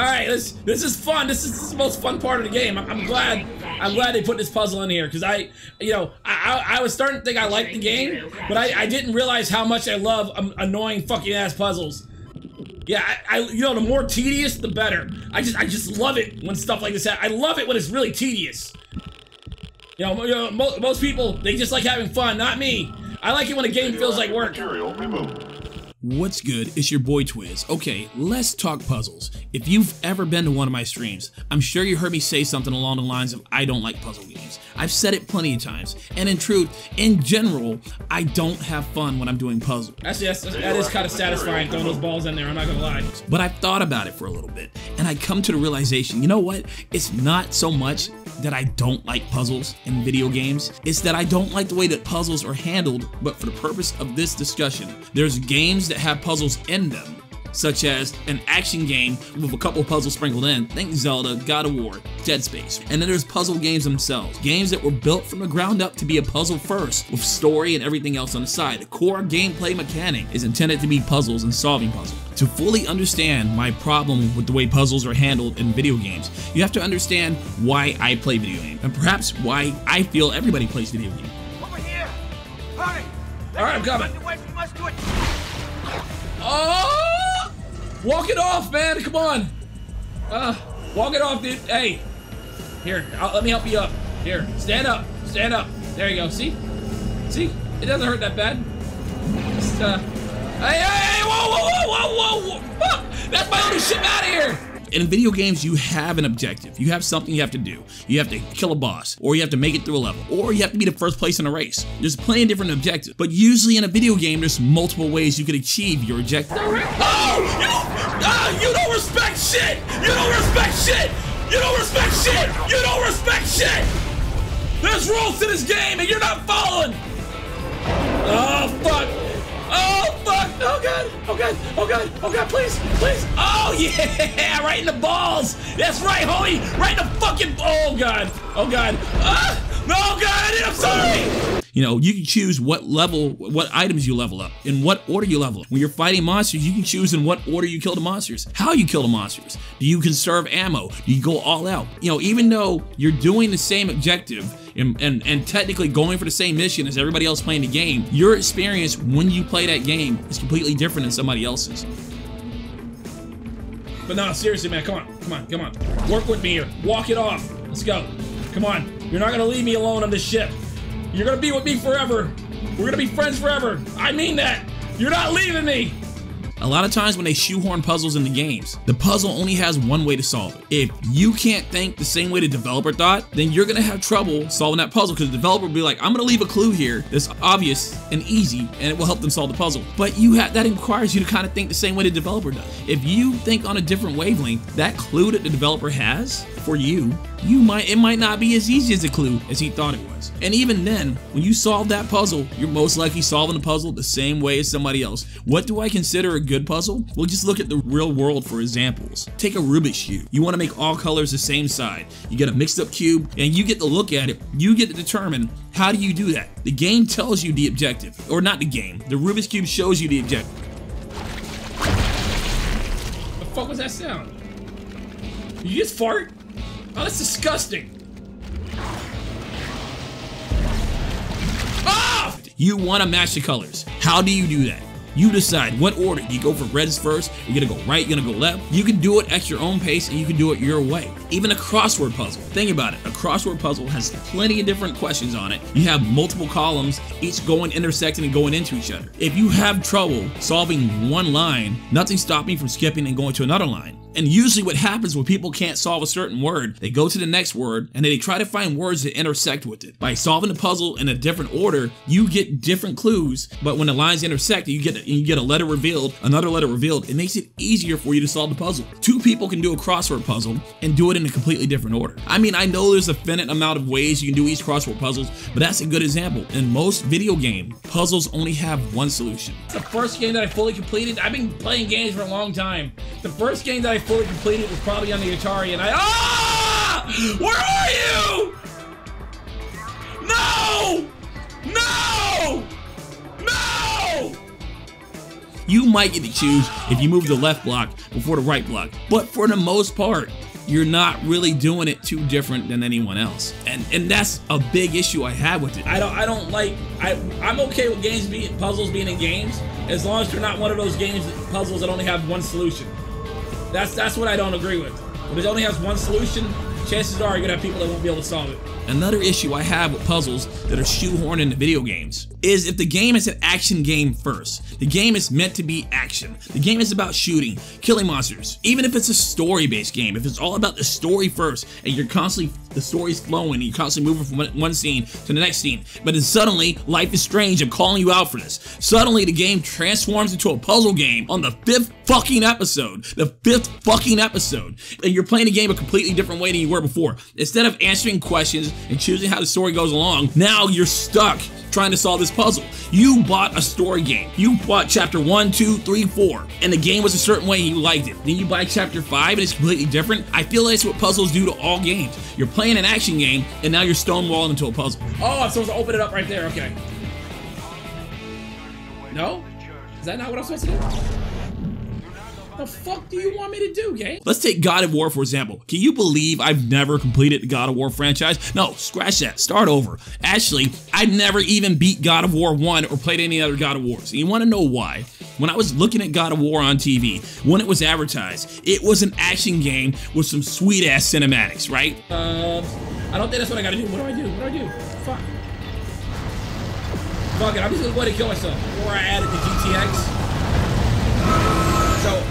right, this is fun. This is the most fun part of the game. I'm glad they put this puzzle in here because I was starting to think I liked the game, but I didn't realize how much I love annoying fucking ass puzzles. Yeah, the more tedious, the better. I just love it when stuff like this happens. I love it when it's really tedious. Most people, they just like having fun, not me. I like it when a game feels like work. What's good? It's your boy Twiz. Okay, let's talk puzzles. If you've ever been to one of my streams, I'm sure you heard me say something along the lines of I don't like puzzle games. I've said it plenty of times, and in truth, in general, I don't have fun when I'm doing puzzles. Actually, that is kind of satisfying throwing those balls in there, I'm not gonna lie. But I've thought about it for a little bit, and I come to the realization, you know what? It's not so much that I don't like puzzles in video games, it's that I don't like the way that puzzles are handled, but for the purpose of this discussion, there's games that have puzzles in them, such as an action game with a couple puzzles sprinkled in, think Zelda, God of War, DeadpSpace. And then there's puzzle games themselves, games that were built from the ground up to be a puzzle first, with story and everything else on the side. The core gameplay mechanic is intended to be puzzles and solving puzzles. To fully understand my problem with the way puzzles are handled in video games, you have to understand why I play video games, and perhaps why I feel everybody plays video games. Over here! Hurry! Alright, I'm coming. Oh! Walk it off, man! Come on! Walk it off, dude. Hey! Here, let me help you up. Here, stand up. Stand up. There you go. See? See? It doesn't hurt that bad. Just, hey! Whoa! Fuck! That's my only shit out of here! In video games, you have an objective. You have something you have to do. You have to kill a boss, or you have to make it through a level, or you have to be the first place in a race. There's plenty of different objectives, but usually in a video game, there's multiple ways you could achieve your objective. Oh! You don't respect shit! You don't respect shit! You don't respect shit! You don't respect shit! There's rules to this game, and you're not following! Oh, fuck! Oh, fuck! Oh, God! Oh, God! Oh, God! Oh, God, please! Please! Oh, yeah! Right in the balls! That's right, homie! Right in the fucking... Oh, God! Oh, God! Ah! No, God! I'm sorry! You know, you can choose what items you level up, in what order you level up. When you're fighting monsters, you can choose in what order you kill the monsters, how you kill the monsters. Do you conserve ammo? Do you go all out? You know, even though you're doing the same objective and technically going for the same mission as everybody else playing the game, your experience when you play that game is completely different than somebody else's. But no, seriously, man, come on. Work with me here. Walk it off. Let's go. Come on. You're not gonna leave me alone on this ship. You're gonna be with me forever. We're gonna be friends forever. I mean that. You're not leaving me. A lot of times when they shoehorn puzzles into games, the puzzle only has one way to solve it. If you can't think the same way the developer thought, then you're gonna have trouble solving that puzzle because the developer will be like, I'm gonna leave a clue here that's obvious and easy and it will help them solve the puzzle. But that requires you to kind of think the same way the developer does. If you think on a different wavelength, that clue that the developer has for you, it might not be as easy as a clue as he thought it was. And even then, when you solve that puzzle, you're most likely solving the puzzle the same way as somebody else. What do I consider a good puzzle? Well, just look at the real world for examples. Take a Rubik's Cube. You want to make all colors the same side. You get a mixed up cube and you get to look at it. You get to determine how do you do that. The game tells you the objective. Or not the game. The Rubik's Cube shows you the objective. The fuck was that sound? You just fart? Oh, that's disgusting. Ah! You want to match the colors. How do you do that? You decide what order. Do you go for reds first? You're gonna go right, you're gonna go left. You can do it at your own pace and you can do it your way. Even a crossword puzzle. Think about it. A crossword puzzle has plenty of different questions on it. You have multiple columns, each intersecting and going into each other. If you have trouble solving one line, nothing's stopping you from skipping and going to another line. And usually what happens when people can't solve a certain word, they go to the next word and they try to find words that intersect with it. By solving the puzzle in a different order, you get different clues, but when the lines intersect, you get a letter revealed, another letter revealed. It makes it easier for you to solve the puzzle. Two people can do a crossword puzzle and do it in a completely different order. I mean, I know there's a finite amount of ways you can do each crossword puzzles, but that's a good example. In most video game, puzzles only have one solution. It's the first game that I fully completed. I've been playing games for a long time. The first game that I fully completed was probably on the Atari, and where are you? No! No! No! You might get to choose if you move the left block before the right block, but for the most part, you're not really doing it too different than anyone else. And that's a big issue I have with it. I'm okay with puzzles being in games, as long as they're not one of those puzzles that only have one solution. That's what I don't agree with. When it only has one solution, chances are you're gonna have people that won't be able to solve it. Another issue I have with puzzles that are shoehorned into video games is if the game is an action game first. The game is meant to be action. The game is about shooting, killing monsters. Even if it's a story-based game, if it's all about the story first and the story's flowing and you're constantly moving from one scene to the next scene, but then suddenly, life is strange, I'm calling you out for this. Suddenly the game transforms into a puzzle game on the 5th fucking episode. The 5th fucking episode. And you're playing the game a completely different way than you were before. Instead of answering questions and choosing how the story goes along, now you're stuck trying to solve this puzzle. You bought a story game. You bought chapter 1, 2, 3, 4, and the game was a certain way and you liked it. Then you buy chapter 5 and it's completely different. I feel like that's what puzzles do to all games. You're playing an action game and now you're stonewalling into a puzzle. Oh, I'm supposed to open it up right there, okay. No? Is that not what I'm supposed to do? The fuck do you want me to do, game? Let's take God of War for example. Can you believe I've never completed the God of War franchise? No, scratch that, start over. Actually, I never even beat God of War 1 or played any other God of Wars. And you wanna know why? When I was looking at God of War on TV, when it was advertised, it was an action game with some sweet ass cinematics, right? I don't think that's what I gotta do. What do I do? What do I do? Fuck. Fuck it, I'm just gonna go ahead and kill myself before I add it to GTX. So,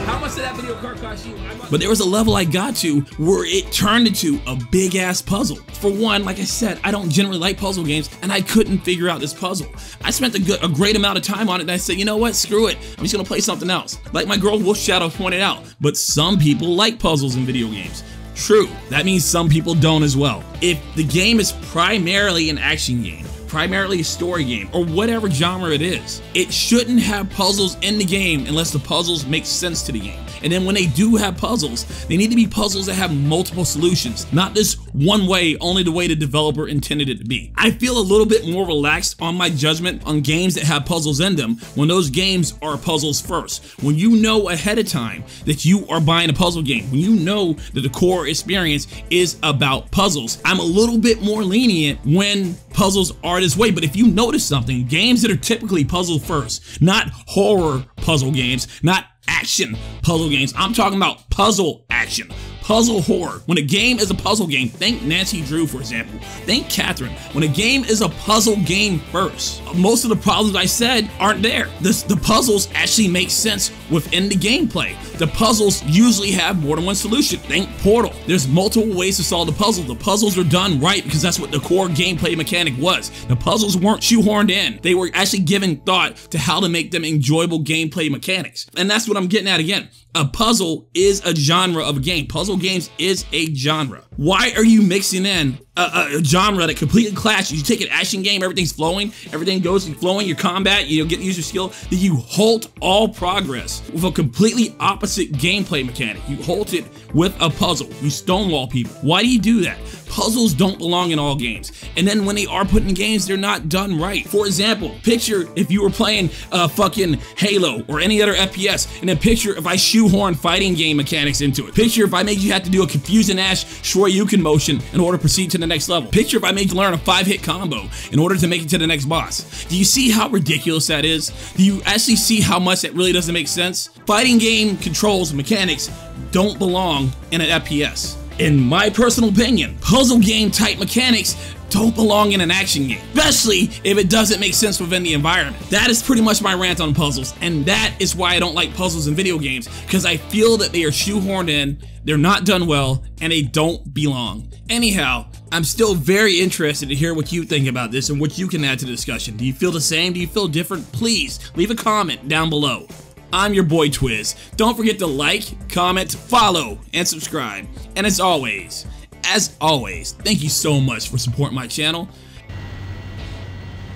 how much did that video card cost you? But there was a level I got to where it turned into a big ass puzzle. For one, like I said, I don't generally like puzzle games and I couldn't figure out this puzzle. I spent a great amount of time on it and I said, you know what, screw it. I'm just gonna play something else. Like my girl Wolf Shadow pointed out, but some people like puzzles in video games. True, that means some people don't as well. If the game is primarily an action game, primarily a story game, or whatever genre it is, it shouldn't have puzzles in the game unless the puzzles make sense to the game. And then when they do have puzzles, they need to be puzzles that have multiple solutions, not this one way, only the way the developer intended it to be. I feel a little bit more relaxed on my judgment on games that have puzzles in them when those games are puzzles first. When you know ahead of time that you are buying a puzzle game, when you know that the core experience is about puzzles, I'm a little bit more lenient when puzzles are this way. But if you notice something, games that are typically puzzle first, not horror puzzle games, not action puzzle games, I'm talking about puzzle action, puzzle horror. When a game is a puzzle game, think Nancy Drew for example, think Catherine. When a game is a puzzle game first, most of the problems I said aren't there. The puzzles actually make sense within the gameplay. The puzzles usually have more than one solution. Think Portal. There's multiple ways to solve the puzzle. The puzzles are done right because that's what the core gameplay mechanic was. The puzzles weren't shoehorned in. They were actually given thought to how to make them enjoyable gameplay mechanics. And that's what I'm getting at again. A puzzle is a genre of a game. Puzzle games is a genre. Why are you mixing in a genre that completely clashes? You take an action game, everything's flowing, everything goes flowing, your combat, you get to use your skill, then you halt all progress with a completely opposite gameplay mechanic. You halt it with a puzzle. You stonewall people. Why do you do that? Puzzles don't belong in all games. And then when they are put in games, they're not done right. For example, picture if you were playing fucking Halo or any other FPS, and then picture if I shoehorn fighting game mechanics into it. Picture if I made you have to do a confusing ass Shoryuken motion in order to proceed to the next level. Picture if I made you learn a 5-hit combo in order to make it to the next boss. Do you see how ridiculous that is? Do you actually see how much that really doesn't make sense? Fighting game controls mechanics don't belong in an FPS. In my personal opinion, puzzle game type mechanics don't belong in an action game, especially if it doesn't make sense within the environment. That is pretty much my rant on puzzles, and that is why I don't like puzzles in video games, because I feel that they are shoehorned in, they're not done well, and they don't belong. Anyhow, I'm still very interested to hear what you think about this and what you can add to the discussion. Do you feel the same? Do you feel different? Please leave a comment down below. I'm your boy Twiz. Don't forget to like, comment, follow, and subscribe. And as always, thank you so much for supporting my channel.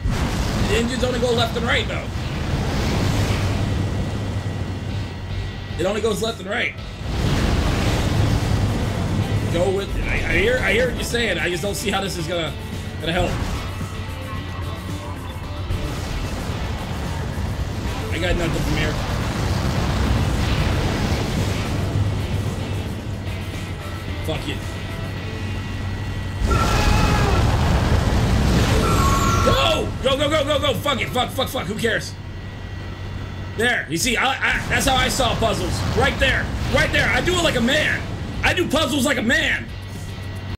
The engines only go left and right though. It only goes left and right. Go with it. I hear what you're saying. I just don't see how this is gonna help. I got nothing from here. Fuck it. Go! Go, go, go, go, go! Fuck it. Fuck, fuck, fuck. Who cares? There. You see, that's how I solve puzzles. Right there. Right there. I do it like a man. I do puzzles like a man.